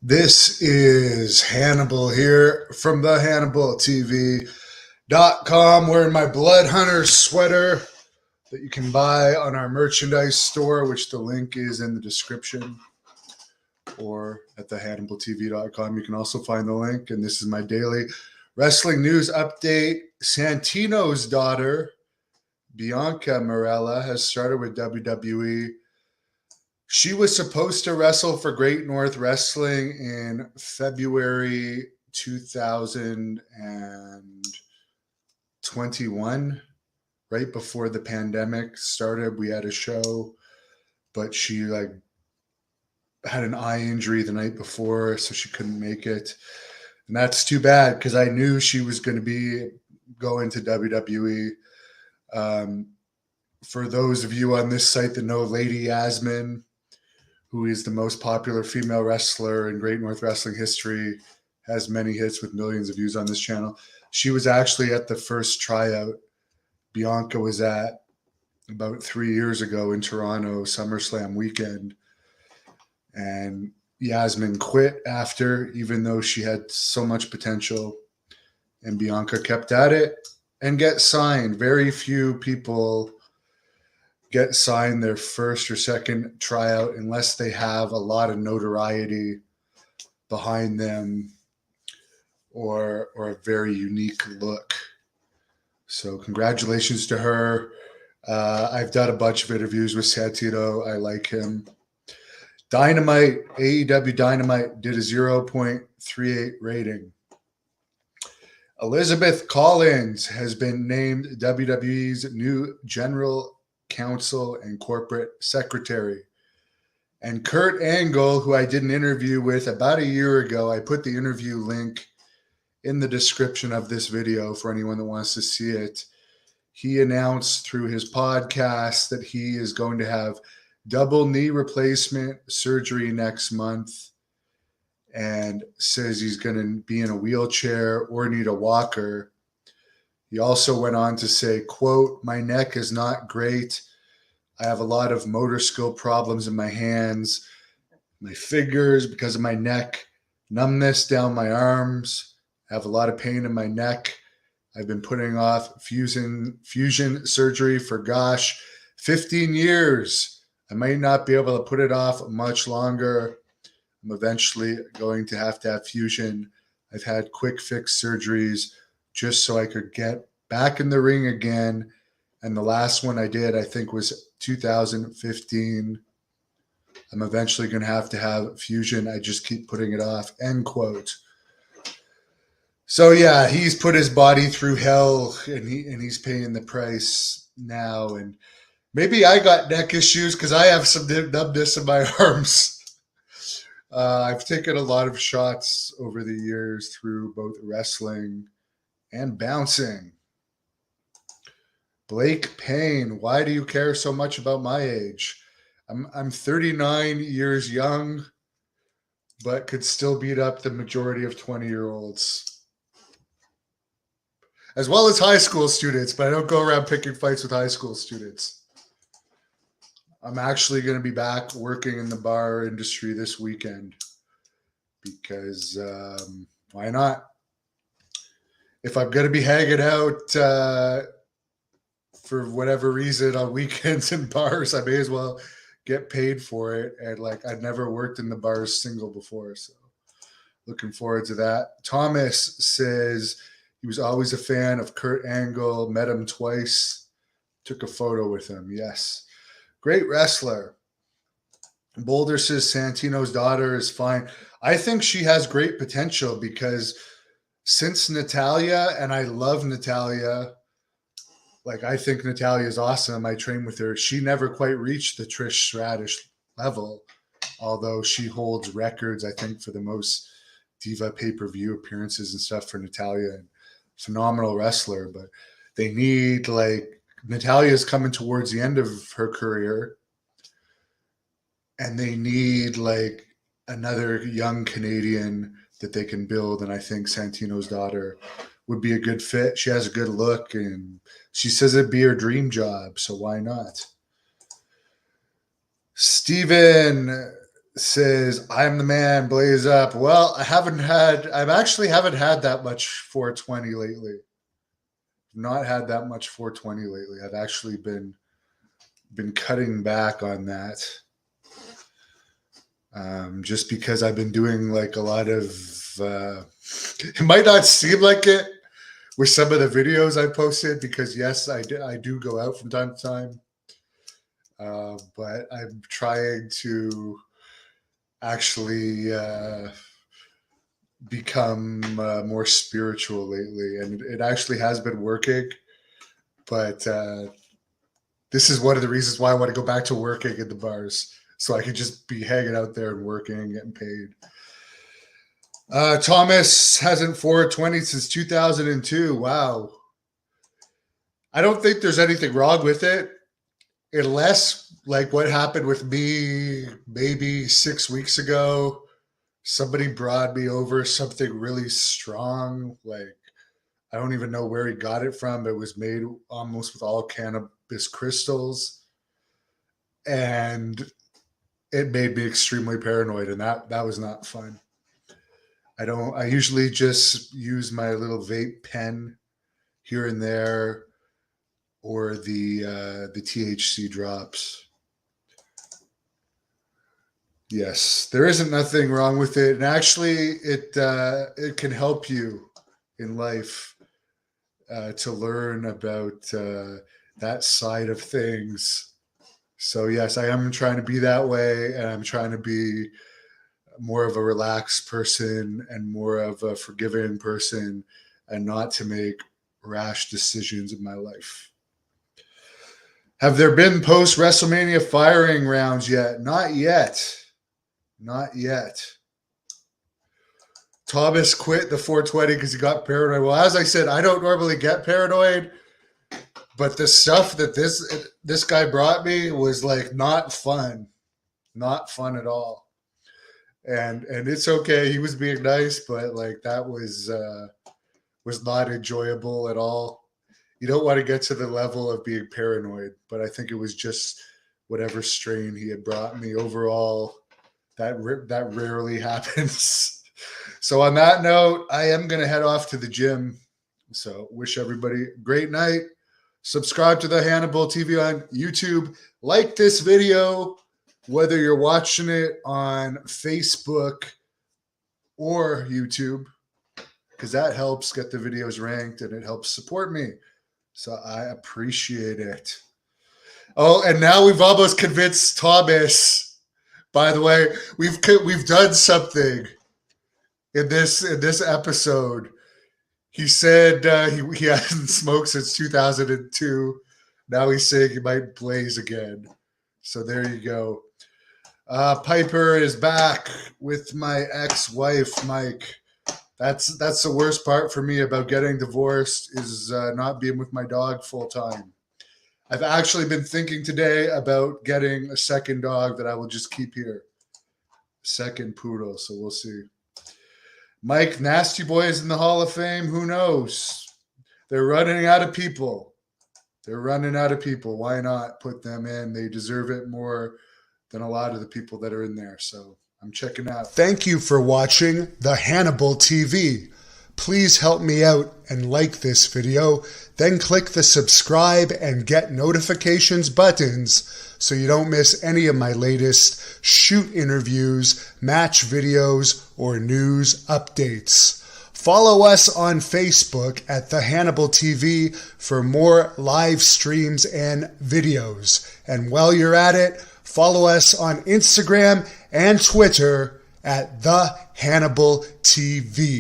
This is Hannibal here from the HannibalTV.com, wearing my Blood Hunter sweater that you can buy on our merchandise store, which the link is in the description, or at the HannibalTV.com. You can also find the link, and this is my daily wrestling news update. Santino's daughter, Bianca Morella, has started with WWE. She was supposed to wrestle for Great North Wrestling in February 2021, right before the pandemic started. We had a show, but she had an eye injury the night before, so she couldn't make it. And that's too bad because I knew she was going to be going to WWE. For those of you on this site that know Lady Yasmin, who is the most popular female wrestler in Great North Wrestling history, has many hits with millions of views on this channel. She was actually at the first tryout Bianca was at about 3 years ago in Toronto, SummerSlam weekend. And Yasmin quit after, even though she had so much potential. And Bianca kept at it and get signed. Very few people get signed their first or second tryout unless they have a lot of notoriety behind them or a very unique look. So congratulations to her. I've done a bunch of interviews with Santino. I like him. Dynamite, AEW Dynamite did a 0.38 rating. Elizabeth Collins has been named WWE's new general counsel and corporate secretary. And Kurt Angle, who I did an interview with about a year ago, I put the interview link in the description of this video for anyone that wants to see it. He announced through his podcast that he is going to have double knee replacement surgery next month, and says he's going to be in a wheelchair or need a walker. He also went on to say, quote, "My neck is not great. I have a lot of motor skill problems in my hands, my fingers because of my neck, numbness down my arms. I have a lot of pain in my neck. I've been putting off fusion surgery for, 15 years. I might not be able to put it off much longer. I'm eventually going to have fusion. I've had quick fix surgeries just so I could get back in the ring again. And the last one I did, I think, was 2015. I'm eventually going to have fusion. I just keep putting it off," end quote. So yeah, he's put his body through hell, and he's paying the price now. And maybe I got neck issues because I have some numbness in my arms. I've taken a lot of shots over the years through both wrestling and bouncing. Blake Payne, why do you care so much about my age? I'm 39 years young, but could still beat up the majority of 20-year-olds. As well as high school students, but I don't go around picking fights with high school students. I'm actually going to be back working in the bar industry this weekend because why not? If I'm going to be hanging out for whatever reason on weekends in bars, I may as well get paid for it. And I'd never worked in the bars single before, so looking forward to that. Thomas says he was always a fan of Kurt Angle, met him twice, took a photo with him. Yes. Great wrestler. Boulder says Santino's daughter is fine. I think she has great potential because since Natalya, and I love Natalya, I think Natalya is awesome. I train with her. She never quite reached the Trish Stratus level, although she holds records, I think, for the most Diva pay-per-view appearances and stuff for Natalya. And phenomenal wrestler, but they need Natalya's coming towards the end of her career, and they need another young Canadian that they can build. And I think Santino's daughter would be a good fit. She has a good look, and she says it'd be her dream job, so why not? Steven says, I'm the man, blaze up. Well, I actually haven't had that much 420 lately. Not had that much 420 lately. I've actually been cutting back on that. Just because I've been doing like a lot of, it might not seem like it with some of the videos I posted, because yes, I do go out from time to time. But I'm trying to actually become more spiritual lately, and it actually has been working. But this is one of the reasons why I want to go back to working in the bars, so I could just be hanging out there and working and getting paid. Thomas hasn't 420 since 2002. Wow. I don't think there's anything wrong with it, unless like what happened with me maybe 6 weeks ago. Somebody brought me over something really strong. Like, I don't even know where he got it from. It was made almost with all cannabis crystals. And it made me extremely paranoid, and that was not fun. I usually just use my little vape pen here and there, or the THC drops. Yes, there isn't nothing wrong with it, and actually, it can help you in life to learn about that side of things. So yes, I am trying to be that way, and I'm trying to be more of a relaxed person and more of a forgiving person, and not to make rash decisions in my life. Have there been post WrestleMania firing rounds yet? Not yet. Not yet. Thomas quit the 420 because he got paranoid. Well, as I said, I don't normally get paranoid, but the stuff that this guy brought me was like not fun at all. And it's okay. He was being nice, but like that was not enjoyable at all. You don't want to get to the level of being paranoid, but I think it was just whatever strain he had brought me. Overall, that rarely happens. So on that note, I am going to head off to the gym. So wish everybody a great night. Subscribe to the Hannibal TV on YouTube. Like this video, whether you're watching it on Facebook or YouTube, because that helps get the videos ranked and it helps support me. So I appreciate it. Oh, and now we've almost convinced Thomas. By the way, we've done something in this episode. He said he hasn't smoked since 2002. Now he's saying he might blaze again. So there you go. Piper is back with my ex-wife, Mike. That's the worst part for me about getting divorced, is not being with my dog full time. I've actually been thinking today about getting a second dog that I will just keep here. Second poodle, so we'll see. Mike, Nasty Boy is in the Hall of Fame. Who knows? They're running out of people. Why not put them in? They deserve it more than a lot of the people that are in there. So I'm checking out. Thank you for watching the Hannibal TV. Please help me out and like this video. Then click the subscribe and get notifications buttons so you don't miss any of my latest shoot interviews, match videos, or news updates. Follow us on Facebook at The Hannibal TV for more live streams and videos. And while you're at it, follow us on Instagram and Twitter at The Hannibal TV.